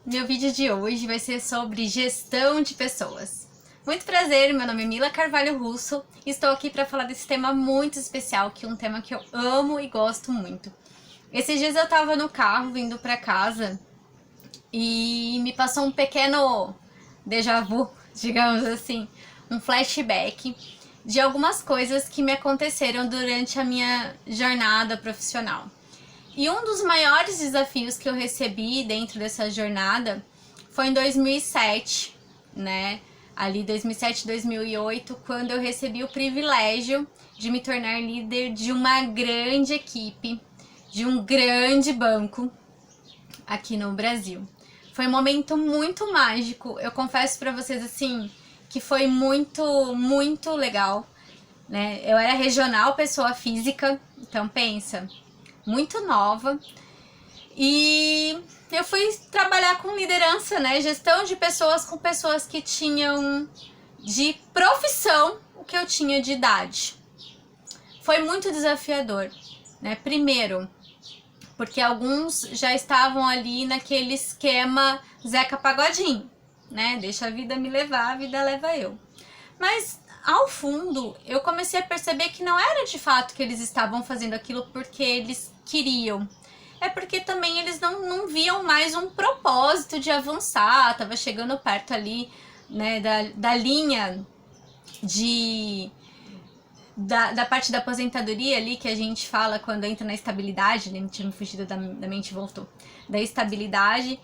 Meu vídeo de hoje vai ser sobre gestão de pessoas. Muito prazer, meu nome é Mila Carvalho Russo e estou aqui para falar desse tema muito especial, que é um tema que eu amo e gosto muito. Esses dias eu estava no carro vindo para casa e me passou um pequeno déjà vu, digamos assim, um flashback de algumas coisas que me aconteceram durante a minha jornada profissional. E um dos maiores desafios que eu recebi dentro dessa jornada foi em 2007, né? Ali 2007, 2008, quando eu recebi o privilégio de me tornar líder de uma grande equipe, de um grande banco aqui no Brasil. Foi um momento muito mágico. Eu confesso para vocês assim que foi muito legal, né? Eu era regional pessoa física, então pensa, muito nova, e eu fui trabalhar com liderança, né? Gestão de pessoas com pessoas que tinham de profissão o que eu tinha de idade. Foi muito desafiador, né? Primeiro, porque alguns já estavam ali naquele esquema Zeca Pagodinho, né? Deixa a vida me levar, a vida leva eu. Mas ao fundo, eu comecei a perceber que não era de fato que eles estavam fazendo aquilo porque eles queriam. É porque também eles não viam mais um propósito de avançar, tava chegando perto ali, né, da linha da parte da aposentadoria ali, que a gente fala quando entra na estabilidade, né, tinha me fugido da mente e voltou, da estabilidade,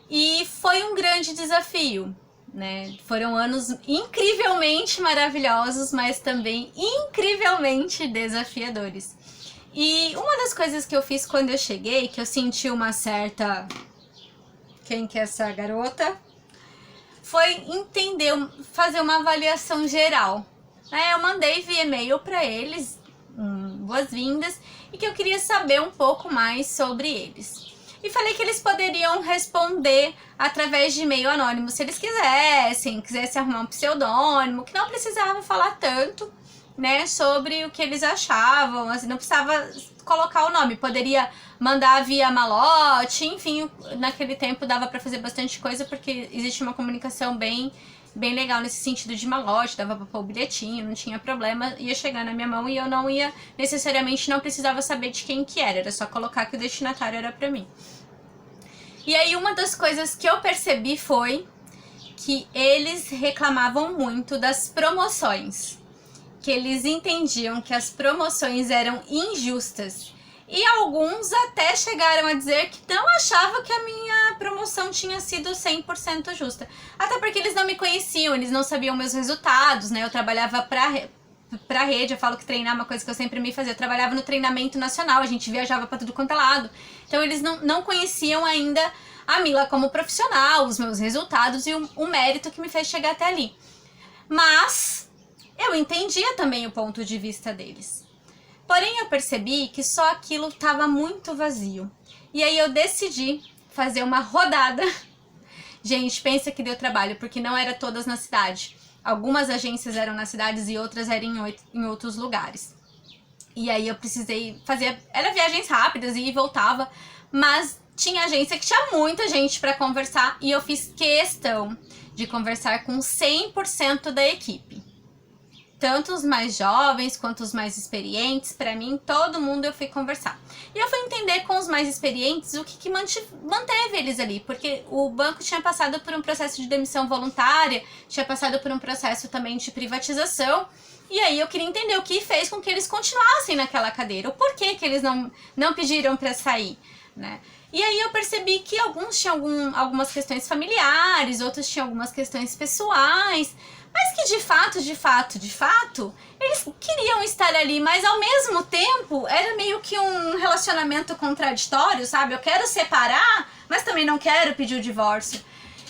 e foi um grande desafio. Né? Foram anos incrivelmente maravilhosos, mas também incrivelmente desafiadores. E uma das coisas que eu fiz quando eu cheguei, que eu senti uma certa... Quem que é essa garota? Foi entender, fazer uma avaliação geral. Eu mandei via e-mail para eles, boas-vindas, e que eu queria saber um pouco mais sobre eles. E falei que eles poderiam responder através de e-mail anônimo se eles quisessem arrumar um pseudônimo, que não precisava falar tanto, né, sobre o que eles achavam, assim, não precisava colocar o nome, poderia mandar via malote, enfim, naquele tempo dava para fazer bastante coisa, porque existe uma comunicação bem legal nesse sentido de malote, dava pra pôr o bilhetinho, não tinha problema, ia chegar na minha mão e eu não ia, necessariamente não precisava saber de quem que era só colocar que o destinatário era pra mim. E aí uma das coisas que eu percebi foi que eles reclamavam muito das promoções, que eles entendiam que as promoções eram injustas. E alguns até chegaram a dizer que não achavam que a minha promoção tinha sido 100% justa. Até porque eles não me conheciam, eles não sabiam meus resultados, né? Eu trabalhava pra rede, eu falo que treinar é uma coisa que eu sempre me fazia. Eu trabalhava no treinamento nacional, a gente viajava pra tudo quanto é lado. Então eles não conheciam ainda a Mila como profissional, os meus resultados e o mérito que me fez chegar até ali. Mas eu entendia também o ponto de vista deles. Porém, eu percebi que só aquilo estava muito vazio. E aí eu decidi fazer uma rodada. Gente, pensa que deu trabalho, porque não era todas na cidade. Algumas agências eram nas cidades e outras eram em outros lugares. E aí eu precisei fazer... Era viagens rápidas e voltava, mas tinha agência que tinha muita gente para conversar e eu fiz questão de conversar com 100% da equipe. Tanto os mais jovens quanto os mais experientes, pra mim, todo mundo eu fui conversar. E eu fui entender com os mais experientes o que manteve eles ali, porque o banco tinha passado por um processo de demissão voluntária, tinha passado por um processo também de privatização, e aí eu queria entender o que fez com que eles continuassem naquela cadeira, o porquê que eles não pediram pra sair, né? E aí eu percebi que alguns tinham algumas questões familiares, outros tinham algumas questões pessoais, mas que de fato, eles queriam estar ali, mas ao mesmo tempo era meio que um relacionamento contraditório, sabe? Eu quero separar, mas também não quero pedir o divórcio.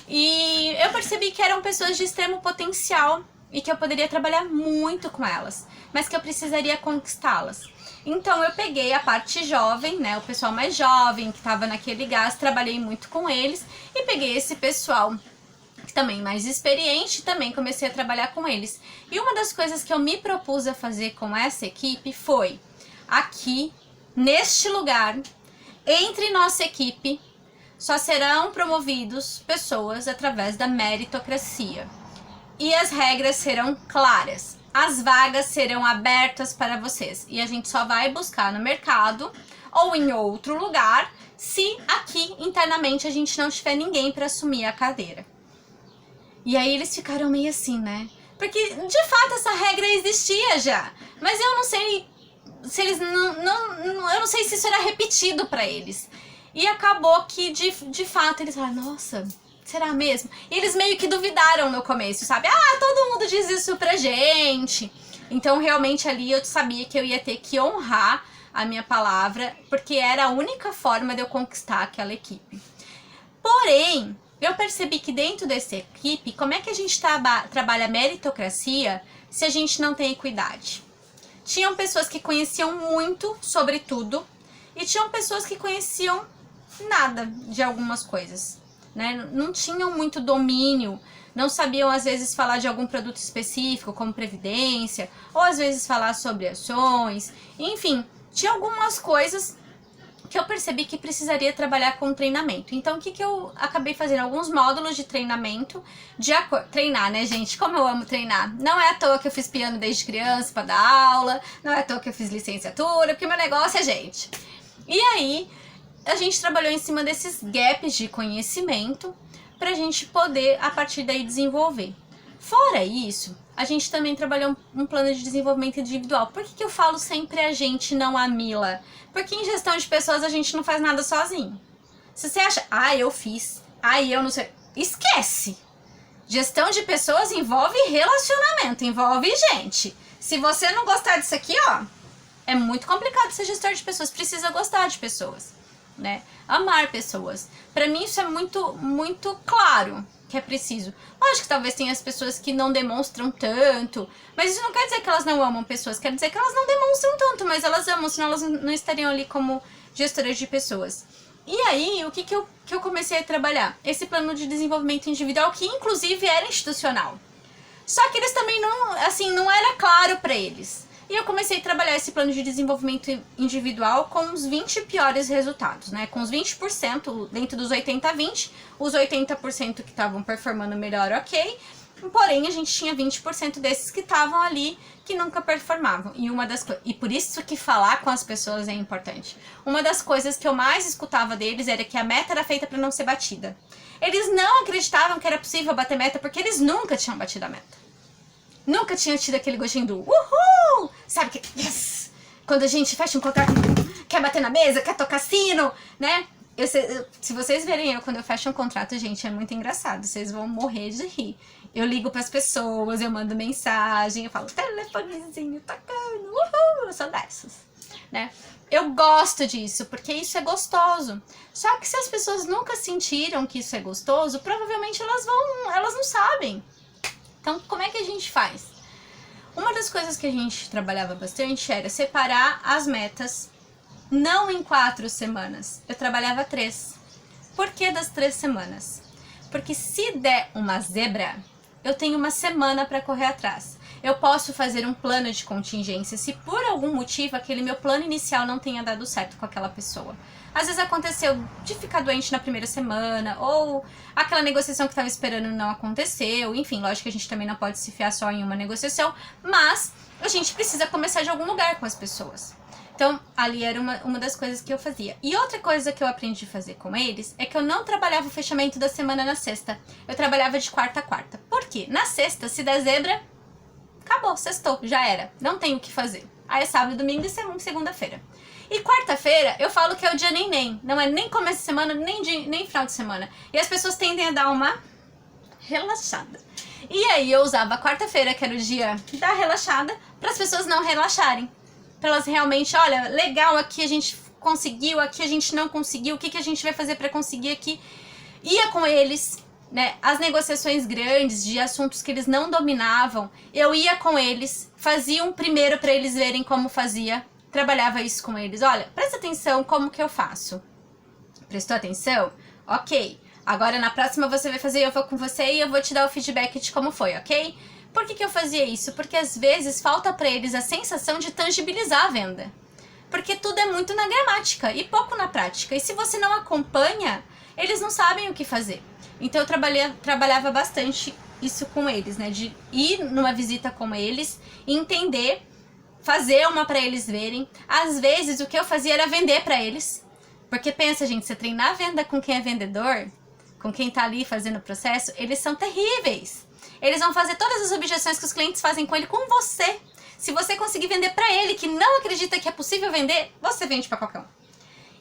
E eu percebi que eram pessoas de extremo potencial e que eu poderia trabalhar muito com elas, mas que eu precisaria conquistá-las. Então eu peguei a parte jovem, né, o pessoal mais jovem que estava naquele gás, trabalhei muito com eles e peguei esse pessoal também mais experiente, também comecei a trabalhar com eles. E uma das coisas que eu me propus a fazer com essa equipe foi, aqui, neste lugar, entre nossa equipe, só serão promovidos pessoas através da meritocracia. E as regras serão claras. As vagas serão abertas para vocês. E a gente só vai buscar no mercado ou em outro lugar se aqui internamente a gente não tiver ninguém para assumir a cadeira. E aí eles ficaram meio assim, né? Porque de fato essa regra existia já. Mas eu não sei se eles eu não sei se isso era repetido para eles. E acabou que de fato eles falaram, nossa, será mesmo? E eles meio que duvidaram no começo, sabe? Ah, todo mundo diz isso pra gente. Então realmente ali eu sabia que eu ia ter que honrar a minha palavra, porque era a única forma de eu conquistar aquela equipe. Porém, eu percebi que dentro dessa equipe, como é que a gente trabalha meritocracia se a gente não tem equidade? Tinham pessoas que conheciam muito sobre tudo e tinham pessoas que conheciam nada de algumas coisas, né? Não tinham muito domínio, não sabiam às vezes falar de algum produto específico, como previdência, ou às vezes falar sobre ações, enfim, tinha algumas coisas que eu percebi que precisaria trabalhar com treinamento. Então, o que eu acabei fazendo? Alguns módulos de treinamento, treinar, né, gente? Como eu amo treinar. Não é à toa que eu fiz piano desde criança para dar aula, não é à toa que eu fiz licenciatura, porque meu negócio é gente. E aí, a gente trabalhou em cima desses gaps de conhecimento pra gente poder, a partir daí, desenvolver. Fora isso, a gente também trabalhou um plano de desenvolvimento individual. Por que eu falo sempre a gente, não a Mila? Porque em gestão de pessoas a gente não faz nada sozinho. Se você acha, eu fiz, eu não sei, esquece. Gestão de pessoas envolve relacionamento, envolve gente. Se você não gostar disso aqui, é muito complicado ser gestor de pessoas, precisa gostar de pessoas, né? Amar pessoas. Pra mim isso é muito, muito claro que é preciso. Lógico que talvez tenha as pessoas que não demonstram tanto, mas isso não quer dizer que elas não amam pessoas, quer dizer que elas não demonstram tanto, mas elas amam, senão elas não estariam ali como gestoras de pessoas. E aí, o que eu comecei a trabalhar? Esse plano de desenvolvimento individual, que inclusive era institucional. Só que eles também não era claro pra eles. E eu comecei a trabalhar esse plano de desenvolvimento individual com os 20 piores resultados, né? Com os 20% dentro dos 80-20, os 80% que estavam performando melhor, ok. Porém, a gente tinha 20% desses que estavam ali, que nunca performavam. E por isso que falar com as pessoas é importante. Uma das coisas que eu mais escutava deles era que a meta era feita para não ser batida. Eles não acreditavam que era possível bater meta, porque eles nunca tinham batido a meta. Nunca tinha tido aquele gostinho do uhul! Sabe que, yes! Quando a gente fecha um contrato, quer bater na mesa, quer tocar sino, né? Se vocês verem quando eu fecho um contrato, gente, é muito engraçado. Vocês vão morrer de rir. Eu ligo pras pessoas, eu mando mensagem, eu falo telefonezinho tocando, uhul! Eu sou dessas, né? Eu gosto disso, porque isso é gostoso. Só que se as pessoas nunca sentiram que isso é gostoso, provavelmente elas não sabem. Então, como é que a gente faz? Uma das coisas que a gente trabalhava bastante era separar as metas, não em 4 semanas. Eu trabalhava 3. Por que das 3 semanas? Porque se der uma zebra, eu tenho uma semana para correr atrás. Eu posso fazer um plano de contingência se por algum motivo aquele meu plano inicial não tenha dado certo com aquela pessoa. Às vezes aconteceu de ficar doente na primeira semana, ou aquela negociação que estava esperando não aconteceu. Enfim, lógico que a gente também não pode se fiar só em uma negociação, mas a gente precisa começar de algum lugar com as pessoas. Então, ali era uma das coisas que eu fazia. E outra coisa que eu aprendi a fazer com eles é que eu não trabalhava o fechamento da semana na sexta. Eu trabalhava de quarta a quarta. Por quê? Na sexta, se der zebra, acabou, sextou, já era. Não tem o que fazer. Aí é sábado, domingo e segunda-feira. E quarta-feira, eu falo que é o dia nem. Não é nem começo de semana, nem final de semana. E as pessoas tendem a dar uma relaxada. E aí eu usava a quarta-feira, que era o dia da relaxada, para as pessoas não relaxarem. Para elas realmente, olha, legal, aqui a gente conseguiu, aqui a gente não conseguiu, o que a gente vai fazer para conseguir aqui? Ia com eles, né? As negociações grandes de assuntos que eles não dominavam, eu ia com eles, fazia um primeiro para eles verem como fazia. Trabalhava isso com eles. Olha, presta atenção como que eu faço. Prestou atenção? Ok. Agora na próxima você vai fazer, eu vou com você e eu vou te dar o feedback de como foi, ok? Por que eu fazia isso? Porque às vezes falta pra eles a sensação de tangibilizar a venda. Porque tudo é muito na gramática e pouco na prática. E se você não acompanha, eles não sabem o que fazer. Então eu trabalhava bastante isso com eles, né? De ir numa visita com eles, entender, fazer uma para eles verem. Às vezes o que eu fazia era vender para eles. Porque pensa, gente, você treinar a venda com quem é vendedor, com quem tá ali fazendo o processo, eles são terríveis. Eles vão fazer todas as objeções que os clientes fazem com ele com você. Se você conseguir vender para ele, que não acredita que é possível vender, você vende para qualquer um.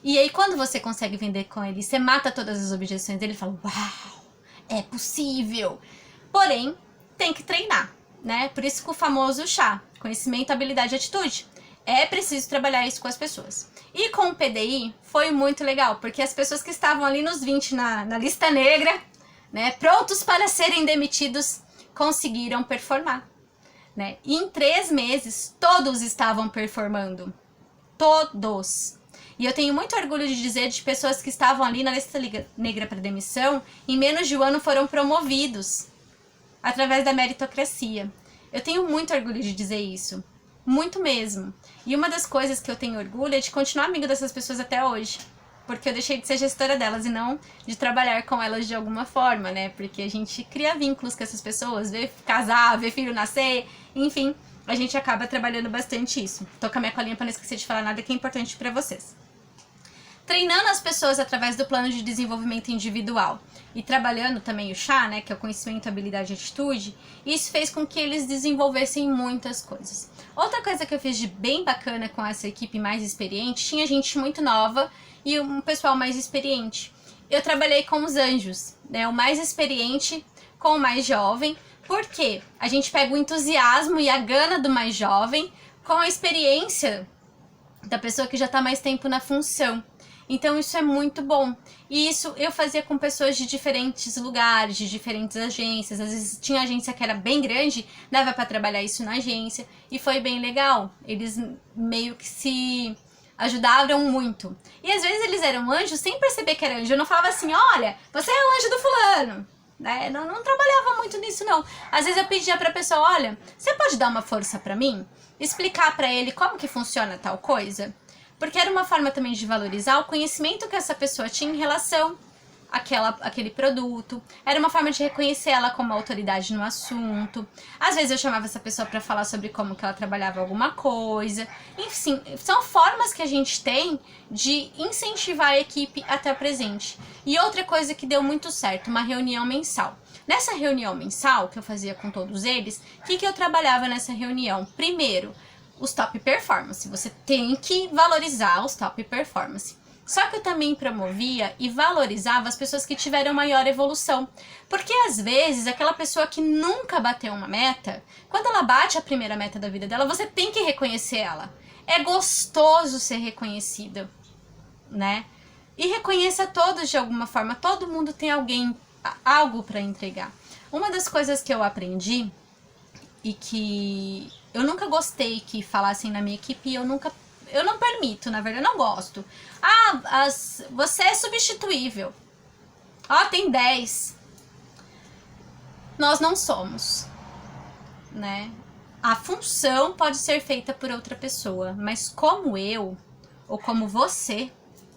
E aí, quando você consegue vender com ele, você mata todas as objeções dele e fala, uau, é possível. Porém, tem que treinar, né? Por isso que o famoso chá, conhecimento, habilidade e atitude. É preciso trabalhar isso com as pessoas. E com o PDI foi muito legal, porque as pessoas que estavam ali nos 20 na lista negra, né, prontos para serem demitidos, conseguiram performar. Né? E em 3 meses, todos estavam performando. Todos. E eu tenho muito orgulho de dizer de pessoas que estavam ali na lista negra para demissão, em menos de um ano foram promovidos, através da meritocracia. Eu tenho muito orgulho de dizer isso. Muito mesmo. E uma das coisas que eu tenho orgulho é de continuar amigo dessas pessoas até hoje. Porque eu deixei de ser gestora delas e não de trabalhar com elas de alguma forma, né? Porque a gente cria vínculos com essas pessoas, vê casar, vê filho nascer, enfim, a gente acaba trabalhando bastante isso. Tô com a minha colinha pra não esquecer de falar nada que é importante pra vocês. Treinando as pessoas através do plano de desenvolvimento individual e trabalhando também o chá, né, que é o conhecimento, habilidade e atitude, isso fez com que eles desenvolvessem muitas coisas. Outra coisa que eu fiz de bem bacana com essa equipe mais experiente, tinha gente muito nova e um pessoal mais experiente. Eu trabalhei com os anjos, né, o mais experiente com o mais jovem, porque a gente pega o entusiasmo e a gana do mais jovem com a experiência da pessoa que já está mais tempo na função. Então isso é muito bom. E isso eu fazia com pessoas de diferentes lugares, de diferentes agências. Às vezes tinha agência que era bem grande, dava para trabalhar isso na agência. E foi bem legal. Eles meio que se ajudaram muito. E às vezes eles eram anjos sem perceber que era anjo. Eu não falava assim, olha, você é o anjo do fulano. Né? Não trabalhava muito nisso, não. Às vezes eu pedia pra pessoa, olha, você pode dar uma força pra mim? Explicar pra ele como que funciona tal coisa? Porque era uma forma também de valorizar o conhecimento que essa pessoa tinha em relação àquele produto. Era uma forma de reconhecer ela como autoridade no assunto. Às vezes eu chamava essa pessoa para falar sobre como que ela trabalhava alguma coisa. Enfim, são formas que a gente tem de incentivar a equipe até o presente. E outra coisa que deu muito certo, uma reunião mensal. Nessa reunião mensal que eu fazia com todos eles, o que eu trabalhava nessa reunião? Primeiro, os top performance. Você tem que valorizar os top performance. Só que eu também promovia e valorizava as pessoas que tiveram maior evolução. Porque às vezes aquela pessoa que nunca bateu uma meta, quando ela bate a primeira meta da vida dela, você tem que reconhecer ela. É gostoso ser reconhecido, né? E reconheça todos de alguma forma. Todo mundo tem algo para entregar. Uma das coisas que eu aprendi e que eu nunca gostei que falassem na minha equipe, eu não permito, na verdade, eu não gosto. Você é substituível. Tem 10. Nós não somos, né? A função pode ser feita por outra pessoa, mas como eu, ou como você,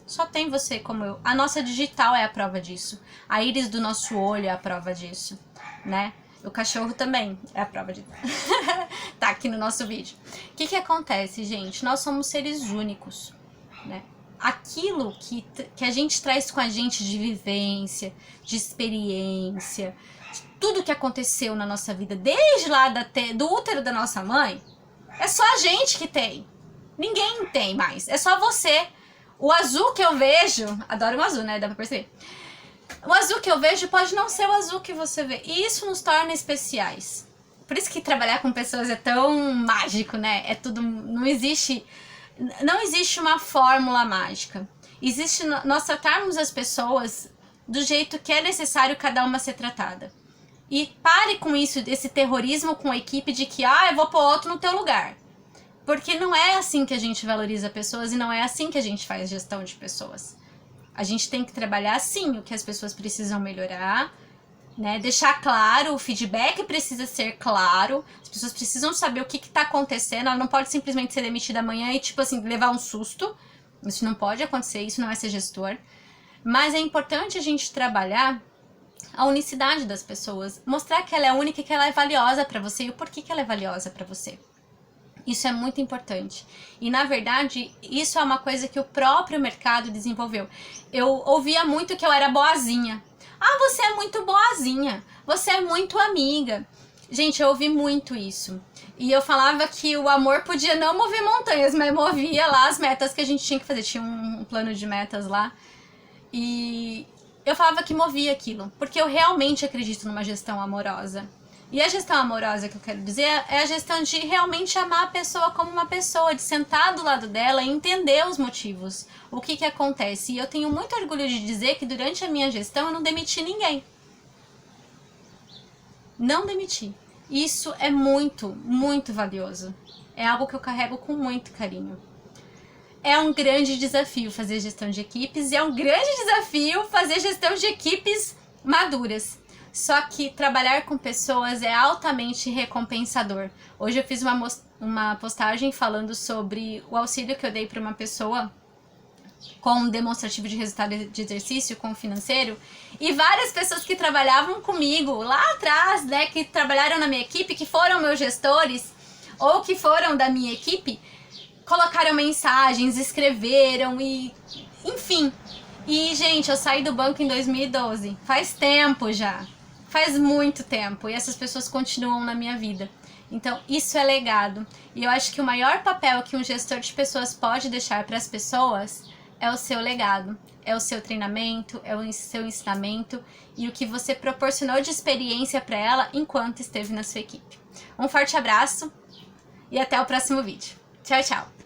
só tem você como eu. A nossa digital é a prova disso. A íris do nosso olho é a prova disso, né? O cachorro também é a prova disso. Tá aqui no nosso vídeo. O que acontece, gente? Nós somos seres únicos, né? Aquilo que a gente traz com a gente de vivência, de experiência, de tudo que aconteceu na nossa vida, desde lá do útero da nossa mãe, é só a gente que tem. Ninguém tem mais. É só você. O azul que eu vejo... Adoro o azul, né? Dá pra perceber. O azul que eu vejo pode não ser o azul que você vê. E isso nos torna especiais. Por isso que trabalhar com pessoas é tão mágico, né? É tudo... Não existe uma fórmula mágica. Existe nós tratarmos as pessoas do jeito que é necessário cada uma ser tratada. E pare com isso, esse terrorismo com a equipe de que, eu vou pôr outro no teu lugar. Porque não é assim que a gente valoriza pessoas e não é assim que a gente faz gestão de pessoas. A gente tem que trabalhar, sim, o que as pessoas precisam melhorar, né? Deixar claro, o feedback precisa ser claro, as pessoas precisam saber o que está acontecendo, ela não pode simplesmente ser demitida amanhã e, tipo assim, levar um susto. Isso não pode acontecer, isso não é ser gestor. Mas é importante a gente trabalhar a unicidade das pessoas, mostrar que ela é única e que ela é valiosa para você e o porquê que ela é valiosa para você. Isso é muito importante. E, na verdade, isso é uma coisa que o próprio mercado desenvolveu. Eu ouvia muito que eu era boazinha. Ah, você é muito boazinha. Você é muito amiga. Gente, eu ouvi muito isso. E eu falava que o amor podia não mover montanhas, mas movia lá as metas que a gente tinha que fazer. Tinha um plano de metas lá. E eu falava que movia aquilo, porque eu realmente acredito numa gestão amorosa. E a gestão amorosa que eu quero dizer é a gestão de realmente amar a pessoa como uma pessoa, de sentar do lado dela e entender os motivos, o que acontece. E eu tenho muito orgulho de dizer que durante a minha gestão eu não demiti ninguém. Não demiti. Isso é muito, muito valioso. É algo que eu carrego com muito carinho. É um grande desafio fazer gestão de equipes e é um grande desafio fazer gestão de equipes maduras. Só que trabalhar com pessoas é altamente recompensador. Hoje eu fiz uma postagem falando sobre o auxílio que eu dei para uma pessoa com um demonstrativo de resultado de exercício, com o financeiro, e várias pessoas que trabalhavam comigo lá atrás, né, que trabalharam na minha equipe, que foram meus gestores ou que foram da minha equipe, colocaram mensagens, escreveram e enfim. E, gente, eu saí do banco em 2012. Faz tempo já. Faz muito tempo. E essas pessoas continuam na minha vida. Então, isso é legado. E eu acho que o maior papel que um gestor de pessoas pode deixar para as pessoas é o seu legado. É o seu treinamento, é o seu ensinamento e o que você proporcionou de experiência para ela enquanto esteve na sua equipe. Um forte abraço e até o próximo vídeo. Tchau, tchau!